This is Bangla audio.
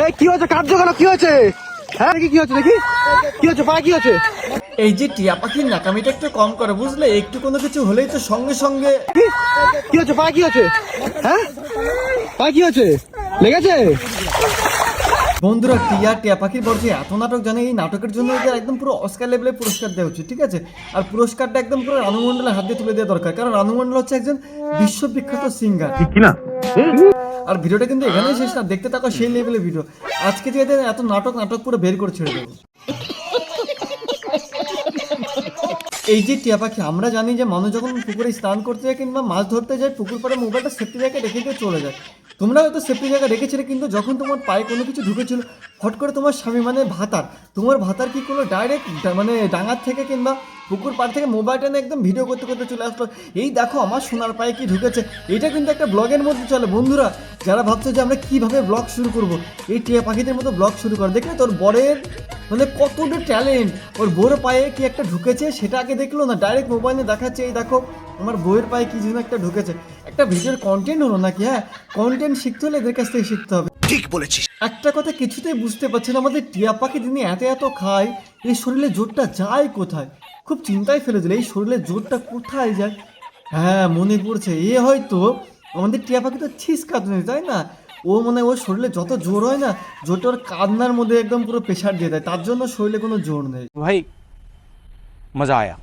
এই কি হয়েছে? কার্য কেন? কি হয়েছে? হ্যাঁ দেখি কি হচ্ছে, দেখি কি হচ্ছে, পা কি হচ্ছে? এই যে টিয়া পাখির নাকামিটা একটু কম করে বুঝলে, একটু কোনো কিছু হলেই তো সঙ্গে সঙ্গে কি হচ্ছে? পা কি হচ্ছে? হ্যাঁ পা কি হচ্ছে? লেগেছে? বন্ধুরা, টিয়া পাখির বড় যে এত নাটক জানে, এই নাটকের জন্য এদের একদম পুরো অস্কার লেভেলে পুরস্কার দেওয়া উচিত, ঠিক আছে? আর পুরস্কারটা একদম পুরো রানু মণ্ডলের হাত দিয়ে তুলে দেওয়া দরকার, কারণ রানু মণ্ডল হচ্ছে একজন বিশ্ববিখ্যাত সিঙ্গার। আর ভিডিওটা কিন্তু এখানেই শেষ না, দেখতে থাকো সেই লেভেলের ভিডিও। আজকে যে এদের এত নাটক পুরো বের করে ছেড়ে দেবো। এই যে টিয়া পাখি, আমরা জানি যে মানুষ যখন পুকুরে স্নান করতে যায় কিংবা মাছ ধরতে যায়, পুকুর পাড়ে মোবাইলটা সেফটি জায়গায় রেখে দিয়ে চলে যায়। তোমরা হয়তো সেফটি জায়গায় রেখেছিলে, কিন্তু যখন তোমার পায়ে কোনো কিছু ঢুকেছিল, ফট করে তোমার স্বামী মানে তোমার ভাতার কি করলো, ডাইরেক্ট মানে ডাঙার থেকে কিংবা পুকুর পাড় থেকে মোবাইলটা নিয়ে একদম ভিডিও করতে করতে চলে আসলো, এই দেখো আমার সোনার পায়ে কি ঢুকেছে। এটা কিন্তু একটা ব্লগের মধ্যে চলে। বন্ধুরা, যারা ভাবছো যে আমরা কিভাবে ব্লগ শুরু করব, এই টিয়া পাখিদের মতো ব্লগ শুরু করে। দেখলে তোর বরের মানে কতটা ট্যালেন্ট, ওর বউর পায়ে কি একটা ঢুকেছে সেটা আগে দেখলো না, ডাইরেক্ট মোবাইলে দেখাচ্ছে এই দেখো আমার বউয়ের পায়ে কি যেন একটা ঢুকেছে। একটা ভিডিওর কন্টেন্ট হলো নাকি? হ্যাঁ, কন্টেন্ট শিখতে হলে এদের কাছ থেকে শিখতে হবে। ঠিক বলেছিস। একটা কথা কিছুতেই বুঝতে পারছি না, আমাদের টিয়া পাখি দিনে এত খায়, এই শরীরে জোরটা যায় কোথায়? খুব চিন্তায় ফেলে দিলে, এই শরীরের জোরটা কোথায় যায়? হ্যাঁ, মনে পড়ছে, হয়তো আমাদের টিয়া পাখি তো ছিস কাঁদুনি, তাই না? ও মানে ওর শরীরে যত জোর হয় না, জোরটা ওর কান্নার মধ্যে একদম পুরো প্রেশার দিয়ে দেয়, তার জন্য শরীরে কোনো জোর নেই। भाई मजा आया।